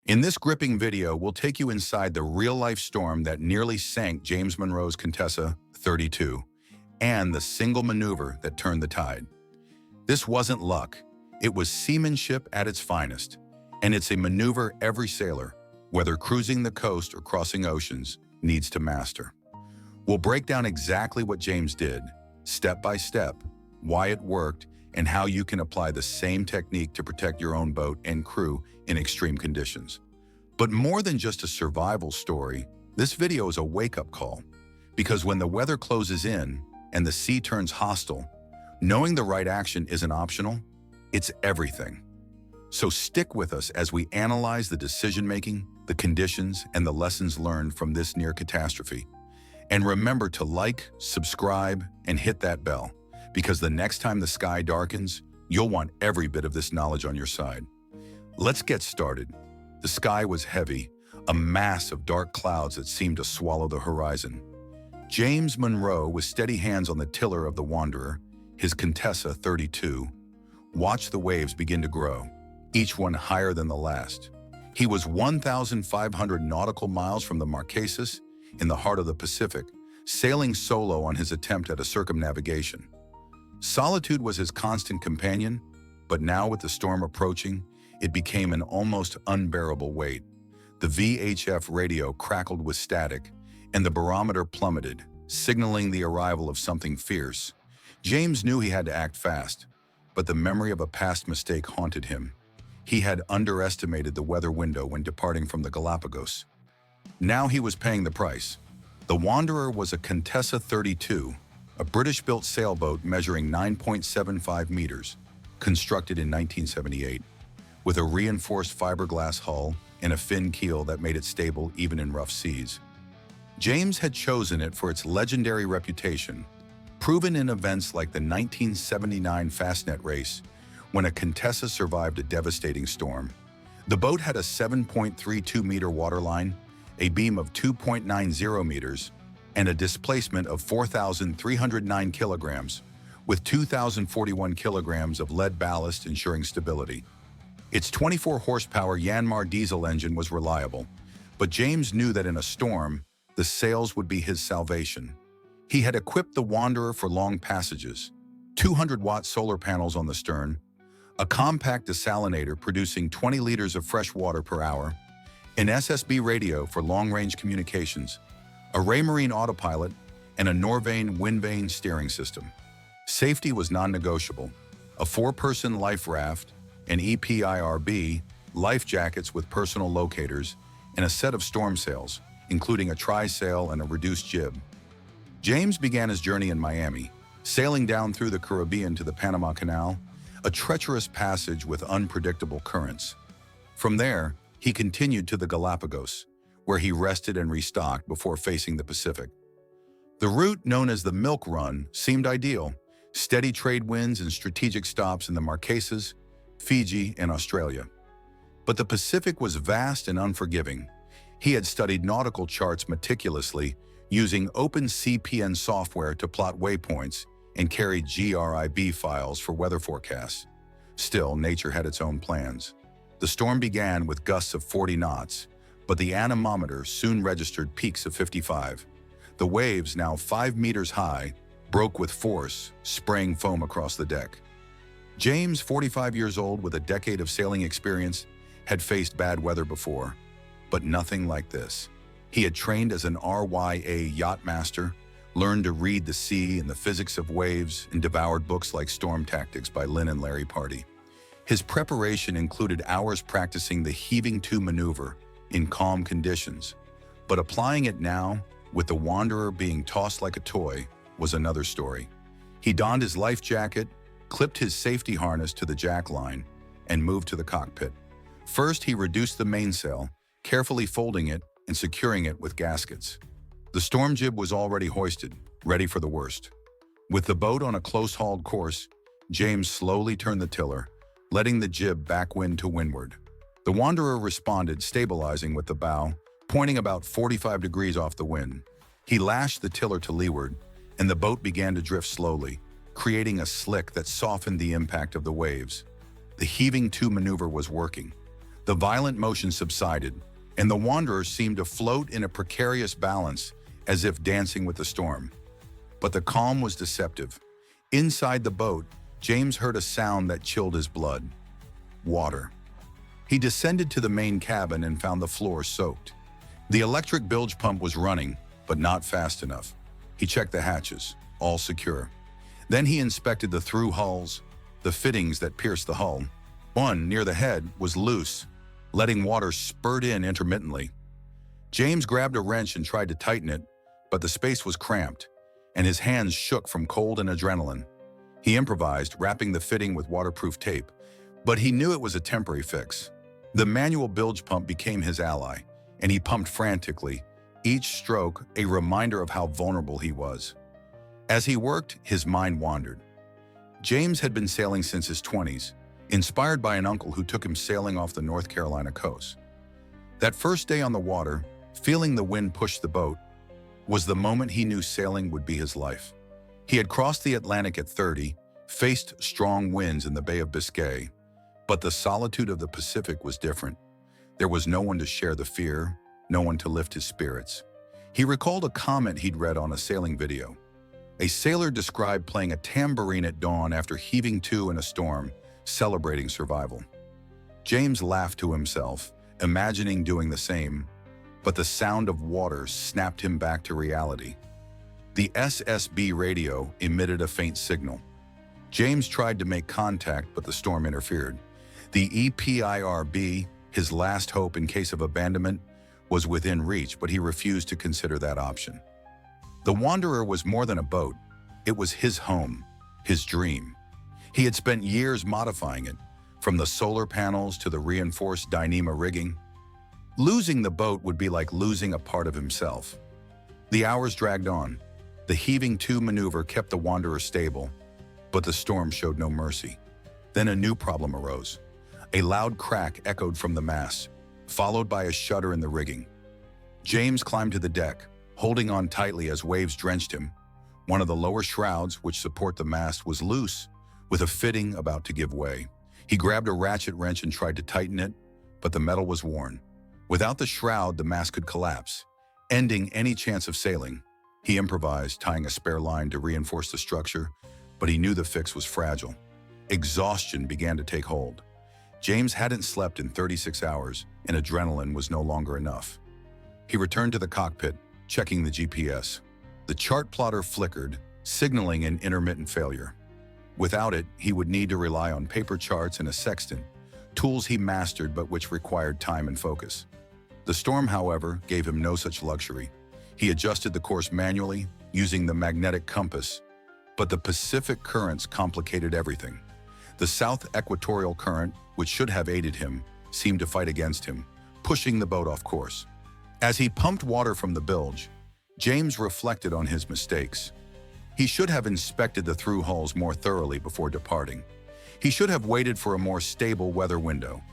In this gripping video, we'll take you inside the real-life storm that nearly sank James Monroe's Contessa 32 and the single maneuver that turned the tide. This wasn't luck. It was seamanship at its finest, and it's a maneuver every sailor, whether cruising the coast or crossing oceans, needs to master. We'll break down exactly what James did, step by step, why it worked, and how you can apply the same technique to protect your own boat and crew in extreme conditions. But more than just a survival story, this video is a wake-up call. Because when the weather closes in and the sea turns hostile, knowing the right action isn't optional, it's everything. So stick with us as we analyze the decision-making, the conditions, and the lessons learned from this near catastrophe. And remember to like, subscribe, and hit that bell, because the next time the sky darkens, you'll want every bit of this knowledge on your side. Let's get started. The sky was heavy, a mass of dark clouds that seemed to swallow the horizon. James Monroe, with steady hands on the tiller of the Wanderer, his Contessa 32, watched the waves begin to grow, each one higher than the last. He was 1,500 nautical miles from the Marquesas, in the heart of the Pacific, sailing solo on his attempt at a circumnavigation. Solitude was his constant companion, but now with the storm approaching, it became an almost unbearable weight. The VHF radio crackled with static, and the barometer plummeted, signaling the arrival of something fierce. James knew he had to act fast, but the memory of a past mistake haunted him. He had underestimated the weather window when departing from the Galapagos. Now he was paying the price. The Wanderer was a Contessa 32, a British-built sailboat measuring 9.75 meters, constructed in 1978, with a reinforced fiberglass hull and a fin keel that made it stable even in rough seas. James had chosen it for its legendary reputation, proven in events like the 1979 Fastnet race, when a Contessa survived a devastating storm. The boat had a 7.32-meter waterline, a beam of 2.90 meters, and a displacement of 4,309 kilograms, with 2,041 kilograms of lead ballast ensuring stability. Its 24-horsepower Yanmar diesel engine was reliable, but James knew that in a storm, the sails would be his salvation. He had equipped the Wanderer for long passages, 200-watt solar panels on the stern, a compact desalinator producing 20 liters of fresh water per hour, an SSB radio for long-range communications, a Raymarine autopilot, and a Norvane wind-vane steering system. Safety was non-negotiable. A 4-person life raft, an EPIRB, life jackets with personal locators, and a set of storm sails, including a trysail and a reduced jib. James began his journey in Miami, sailing down through the Caribbean to the Panama Canal, a treacherous passage with unpredictable currents. From there, he continued to the Galapagos, where he rested and restocked before facing the Pacific. The route, known as the Milk Run, seemed ideal: steady trade winds and strategic stops in the Marquesas, Fiji, and Australia. But the Pacific was vast and unforgiving. He had studied nautical charts meticulously, using OpenCPN software to plot waypoints and carried GRIB files for weather forecasts. Still, nature had its own plans. The storm began with gusts of 40 knots, but the anemometer soon registered peaks of 55. The waves, now 5 meters high, broke with force, spraying foam across the deck. James, 45 years old with a decade of sailing experience, had faced bad weather before, but nothing like this. He had trained as an RYA yacht master, learned to read the sea and the physics of waves, and devoured books like Storm Tactics by Lynn and Larry Pardey. His preparation included hours practicing the heaving-to maneuver in calm conditions, but applying it now, with the Wanderer being tossed like a toy, was another story. He donned his life jacket, clipped his safety harness to the jack line, and moved to the cockpit. First, he reduced the mainsail, carefully folding it and securing it with gaskets. The storm jib was already hoisted, ready for the worst. With the boat on a close-hauled course, James slowly turned the tiller, letting the jib backwind to windward. The Wanderer responded, stabilizing with the bow, pointing about 45 degrees off the wind. He lashed the tiller to leeward, and the boat began to drift slowly, creating a slick that softened the impact of the waves. The heaving-to maneuver was working. The violent motion subsided, and the wanderer seemed to float in a precarious balance, as if dancing with the storm. But the calm was deceptive. Inside the boat, James heard a sound that chilled his blood. Water. He descended to the main cabin and found the floor soaked. The electric bilge pump was running, but not fast enough. He checked the hatches, all secure. Then he inspected the through hulls, the fittings that pierced the hull. One, near the head, was loose, letting water spurt in intermittently. James grabbed a wrench and tried to tighten it, but the space was cramped, and his hands shook from cold and adrenaline. He improvised, wrapping the fitting with waterproof tape, but he knew it was a temporary fix. The manual bilge pump became his ally, and he pumped frantically, each stroke a reminder of how vulnerable he was. As he worked, his mind wandered. James had been sailing since his 20s, inspired by an uncle who took him sailing off the North Carolina coast. That first day on the water, feeling the wind push the boat, was the moment he knew sailing would be his life. He had crossed the Atlantic at 30, faced strong winds in the Bay of Biscay, but the solitude of the Pacific was different. There was no one to share the fear, no one to lift his spirits. He recalled a comment he'd read on a sailing video. A sailor described playing a tambourine at dawn after heaving to in a storm, celebrating survival. James laughed to himself, imagining doing the same, but the sound of water snapped him back to reality. The SSB radio emitted a faint signal. James tried to make contact, but the storm interfered. The EPIRB, his last hope in case of abandonment, was within reach, but he refused to consider that option. The Wanderer was more than a boat. It was his home, his dream. He had spent years modifying it, from the solar panels to the reinforced Dyneema rigging. Losing the boat would be like losing a part of himself. The hours dragged on. The heaving to maneuver kept the Wanderer stable, but the storm showed no mercy. Then a new problem arose. A loud crack echoed from the mast, followed by a shudder in the rigging. James climbed to the deck, holding on tightly as waves drenched him. One of the lower shrouds, which support the mast, was loose, with a fitting about to give way. He grabbed a ratchet wrench and tried to tighten it, but the metal was worn. Without the shroud, the mast could collapse, ending any chance of sailing. He improvised, tying a spare line to reinforce the structure, but he knew the fix was fragile. Exhaustion began to take hold. James hadn't slept in 36 hours, and adrenaline was no longer enough. He returned to the cockpit, checking the GPS. The chart plotter flickered, signaling an intermittent failure. Without it, he would need to rely on paper charts and a sextant, tools he mastered but which required time and focus. The storm, however, gave him no such luxury. He adjusted the course manually, using the magnetic compass, but the Pacific currents complicated everything. The South Equatorial Current, which should have aided him, seemed to fight against him, pushing the boat off course. As he pumped water from the bilge, James reflected on his mistakes. He should have inspected the through hulls more thoroughly before departing. He should have waited for a more stable weather window.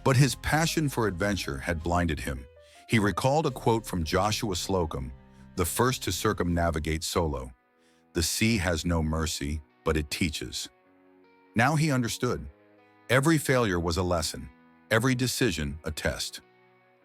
But his passion for adventure had blinded him. He recalled a quote from Joshua Slocum, the first to circumnavigate solo. "The sea has no mercy, but it teaches." Now he understood. Every failure was a lesson, every decision a test.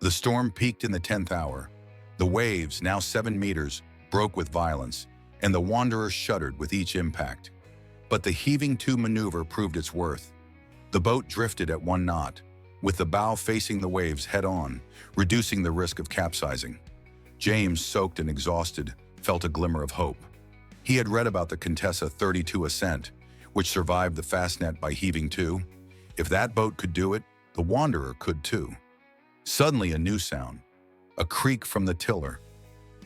The storm peaked in the 10th hour. The waves, now 7 meters, broke with violence, and the Wanderer shuddered with each impact. But the heaving to maneuver proved its worth. The boat drifted at 1 knot, with the bow facing the waves head-on, reducing the risk of capsizing. James, soaked and exhausted, felt a glimmer of hope. He had read about the Contessa 32 ascent, which survived the fastnet by heaving to. If that boat could do it, the Wanderer could too. Suddenly a new sound, a creak from the tiller.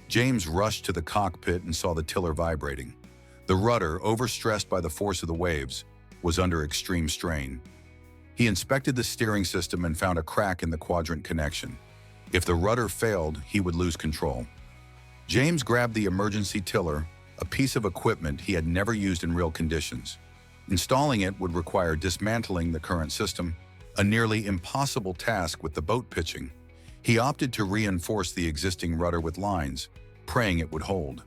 James rushed to the cockpit and saw the tiller vibrating. The rudder, overstressed by the force of the waves, was under extreme strain. He inspected the steering system and found a crack in the quadrant connection. If the rudder failed, he would lose control. James grabbed the emergency tiller, a piece of equipment he had never used in real conditions. Installing it would require dismantling the current system, a nearly impossible task with the boat pitching. He opted to reinforce the existing rudder with lines, praying it would hold.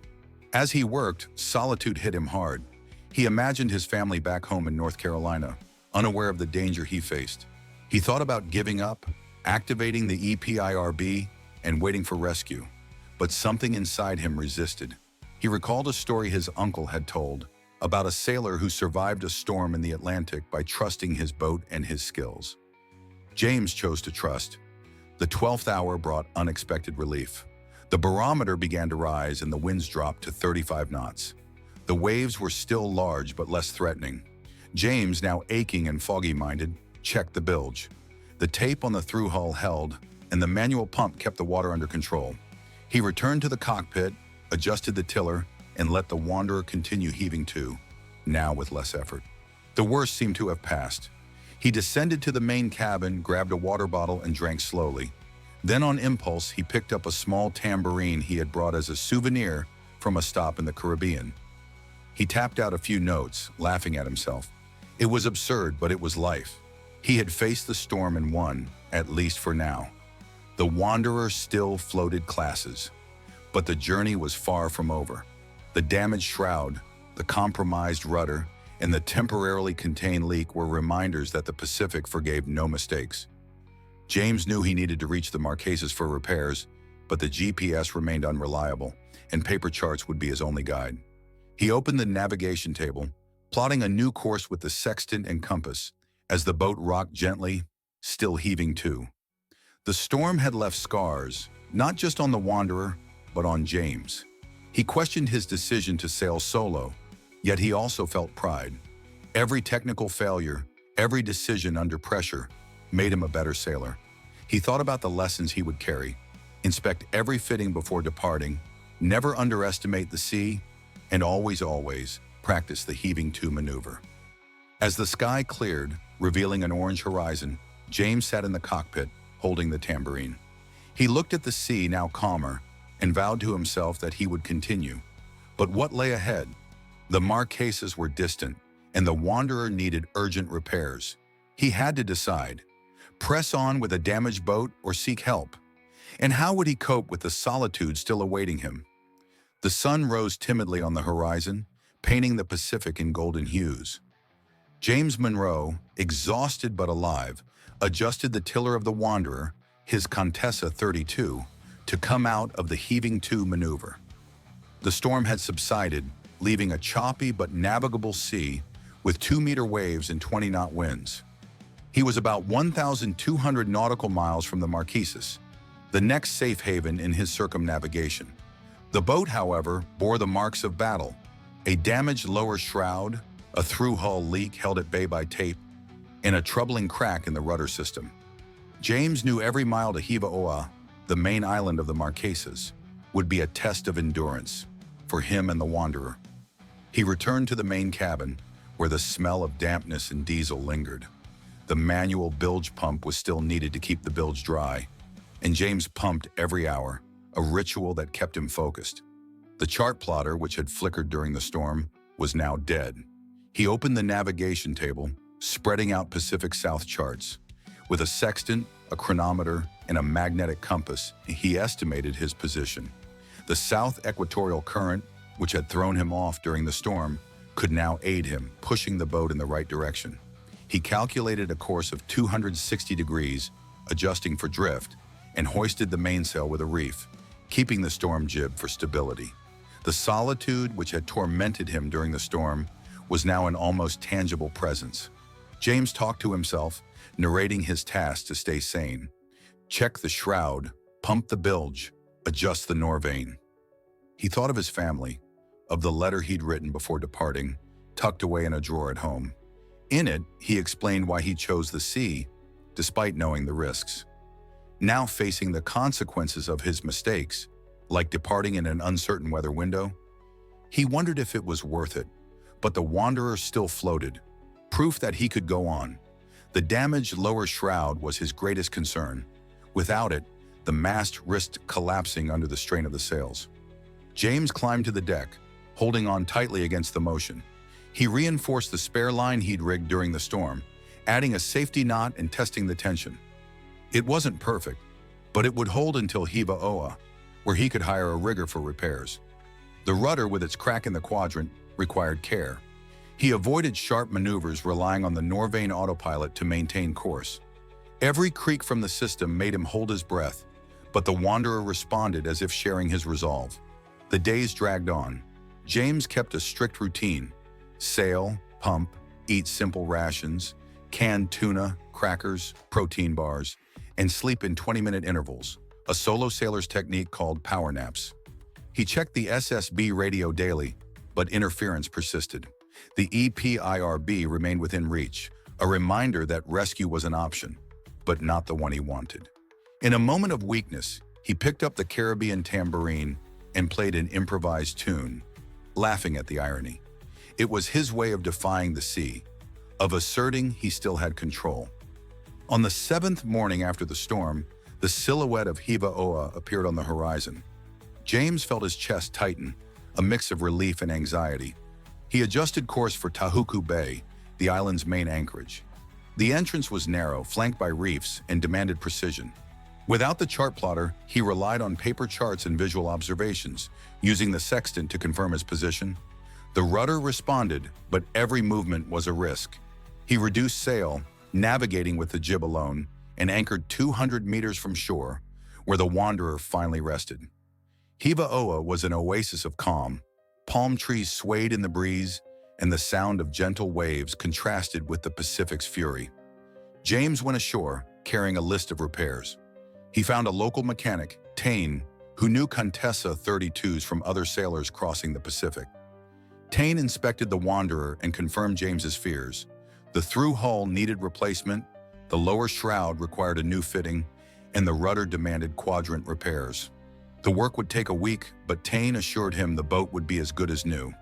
As he worked, solitude hit him hard. He imagined his family back home in North Carolina, unaware of the danger he faced. He thought about giving up, activating the EPIRB and waiting for rescue. But something inside him resisted. He recalled a story his uncle had told about a sailor who survived a storm in the Atlantic by trusting his boat and his skills. James chose to trust. The 12th hour brought unexpected relief. The barometer began to rise and the winds dropped to 35 knots. The waves were still large but less threatening. James, now aching and foggy-minded, checked the bilge. The tape on the through hull held, and the manual pump kept the water under control. He returned to the cockpit, adjusted the tiller, and let the Wanderer continue heaving to, now with less effort. The worst seemed to have passed. He descended to the main cabin, grabbed a water bottle, and drank slowly. Then on impulse, he picked up a small tambourine he had brought as a souvenir from a stop in the Caribbean. He tapped out a few notes, laughing at himself. It was absurd, but it was life. He had faced the storm and won, at least for now. The Wanderer still floated classes, but the journey was far from over. The damaged shroud, the compromised rudder, and the temporarily contained leak were reminders that the Pacific forgave no mistakes. James knew he needed to reach the Marquesas for repairs, but the GPS remained unreliable, and paper charts would be his only guide. He opened the navigation table, plotting a new course with the sextant and compass, as the boat rocked gently, still heaving to. The storm had left scars, not just on the Wanderer, but on James. He questioned his decision to sail solo, yet he also felt pride. Every technical failure, every decision under pressure, made him a better sailor. He thought about the lessons he would carry: inspect every fitting before departing, never underestimate the sea, and always practice the heaving to maneuver. As the sky cleared, revealing an orange horizon, James sat in the cockpit, holding the tambourine. He looked at the sea, now calmer, and vowed to himself that he would continue. But what lay ahead? The Marquesas were distant, and the Wanderer needed urgent repairs. He had to decide: press on with a damaged boat or seek help? And how would he cope with the solitude still awaiting him? The sun rose timidly on the horizon, painting the Pacific in golden hues. James Monroe, exhausted but alive, adjusted the tiller of the Wanderer, his Contessa 32, to come out of the heaving to maneuver. The storm had subsided, leaving a choppy but navigable sea with 2-meter waves and 20-knot winds. He was about 1,200 nautical miles from the Marquesas, the next safe haven in his circumnavigation. The boat, however, bore the marks of battle: a damaged lower shroud, a through-hull leak held at bay by tape, and a troubling crack in the rudder system. James knew every mile to Hiva-Oa, the main island of the Marquesas, would be a test of endurance for him and the Wanderer. He returned to the main cabin, where the smell of dampness and diesel lingered. The manual bilge pump was still needed to keep the bilge dry, and James pumped every hour, a ritual that kept him focused. The chart plotter, which had flickered during the storm, was now dead. He opened the navigation table, spreading out Pacific South charts. With a sextant, a chronometer, and a magnetic compass, he estimated his position. The south equatorial current, which had thrown him off during the storm, could now aid him, pushing the boat in the right direction. He calculated a course of 260 degrees, adjusting for drift, and hoisted the mainsail with a reef, keeping the storm jib for stability. The solitude which had tormented him during the storm was now an almost tangible presence. James talked to himself, narrating his task to stay sane. Check the shroud, pump the bilge, adjust the Norvane. He thought of his family, of the letter he'd written before departing, tucked away in a drawer at home. In it, he explained why he chose the sea, despite knowing the risks. Now facing the consequences of his mistakes, like departing in an uncertain weather window, he wondered if it was worth it. But the Wanderer still floated, proof that he could go on. The damaged lower shroud was his greatest concern. Without it, the mast risked collapsing under the strain of the sails. James climbed to the deck, holding on tightly against the motion. He reinforced the spare line he'd rigged during the storm, adding a safety knot and testing the tension. It wasn't perfect, but it would hold until Hiva-Oa, where he could hire a rigger for repairs. The rudder, with its crack in the quadrant, required care. He avoided sharp maneuvers, relying on the Norvane autopilot to maintain course. Every creak from the system made him hold his breath, but the wanderer responded as if sharing his resolve. The days dragged on. James kept a strict routine: sail, pump, eat simple rations, canned tuna, crackers, protein bars, and sleep in 20-minute intervals, a solo sailor's technique called power naps. He checked the SSB radio daily, but interference persisted. The EPIRB remained within reach, a reminder that rescue was an option, but not the one he wanted. In a moment of weakness, he picked up the Caribbean tambourine and played an improvised tune, laughing at the irony. It was his way of defying the sea, of asserting he still had control. On the 7th morning after the storm, the silhouette of Hiva Oa appeared on the horizon. James felt his chest tighten, a mix of relief and anxiety. He adjusted course for Tahuku Bay, the island's main anchorage. The entrance was narrow, flanked by reefs, and demanded precision. Without the chart plotter, he relied on paper charts and visual observations, using the sextant to confirm his position. The rudder responded, but every movement was a risk. He reduced sail, navigating with the jib alone, and anchored 200 meters from shore, where the wanderer finally rested. Hiva Oa was an oasis of calm. Palm trees swayed in the breeze, and the sound of gentle waves contrasted with the Pacific's fury. James went ashore, carrying a list of repairs. He found a local mechanic, Tane, who knew Contessa 32s from other sailors crossing the Pacific. Tane inspected the wanderer and confirmed James's fears. The through hull needed replacement, the lower shroud required a new fitting, and the rudder demanded quadrant repairs. The work would take a week, but Tane assured him the boat would be as good as new.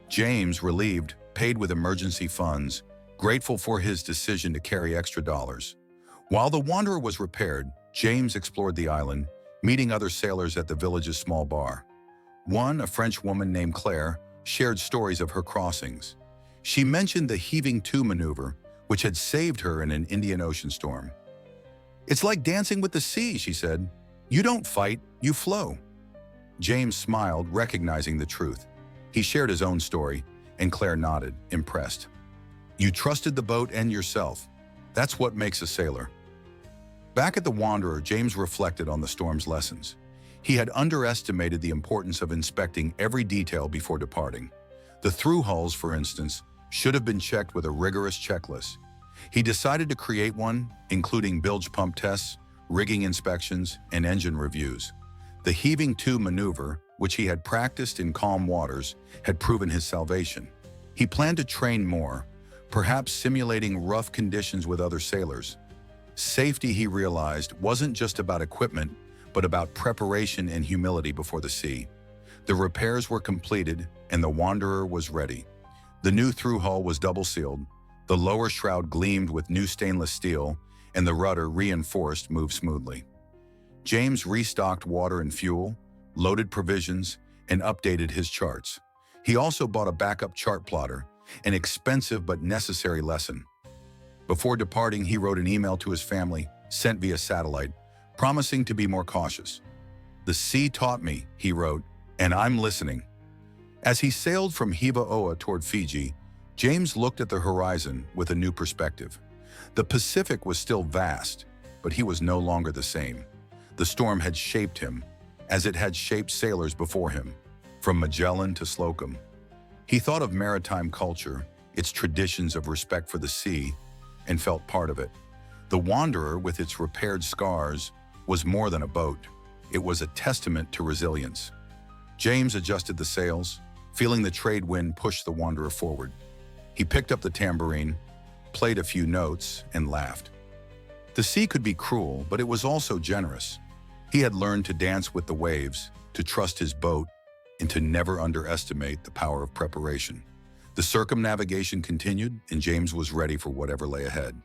James, relieved, paid with emergency funds, grateful for his decision to carry extra dollars. While the wanderer was repaired, James explored the island, meeting other sailors at the village's small bar. One, a French woman named Claire, shared stories of her crossings. She mentioned the heaving to maneuver, which had saved her in an Indian Ocean storm. "It's like dancing with the sea," she said. "You don't fight, you flow." James smiled, recognizing the truth. He shared his own story, and Claire nodded, impressed. "You trusted the boat and yourself. That's what makes a sailor." Back at the Wanderer, James reflected on the storm's lessons. He had underestimated the importance of inspecting every detail before departing. The through hulls, for instance, should have been checked with a rigorous checklist. He decided to create one, including bilge pump tests, rigging inspections, and engine reviews. The heaving to maneuver, which he had practiced in calm waters, had proven his salvation. He planned to train more, perhaps simulating rough conditions with other sailors. Safety, he realized, wasn't just about equipment, but about preparation and humility before the sea. The repairs were completed, and the Wanderer was ready. The new through hull was double-sealed, the lower shroud gleamed with new stainless steel, and the rudder, reinforced, moved smoothly. James restocked water and fuel, loaded provisions, and updated his charts. He also bought a backup chart plotter, an expensive but necessary lesson. Before departing, he wrote an email to his family, sent via satellite, promising to be more cautious. "The sea taught me," he wrote, "and I'm listening." As he sailed from Hiva Oa toward Fiji, James looked at the horizon with a new perspective. The Pacific was still vast, but he was no longer the same. The storm had shaped him, as it had shaped sailors before him, from Magellan to Slocum. He thought of maritime culture, its traditions of respect for the sea, and felt part of it. The Wanderer, with its repaired scars, was more than a boat. It was a testament to resilience. James adjusted the sails, feeling the trade wind push the Wanderer forward. He picked up the tambourine, played a few notes, and laughed. The sea could be cruel, but it was also generous. He had learned to dance with the waves, to trust his boat, and to never underestimate the power of preparation. The circumnavigation continued, and James was ready for whatever lay ahead.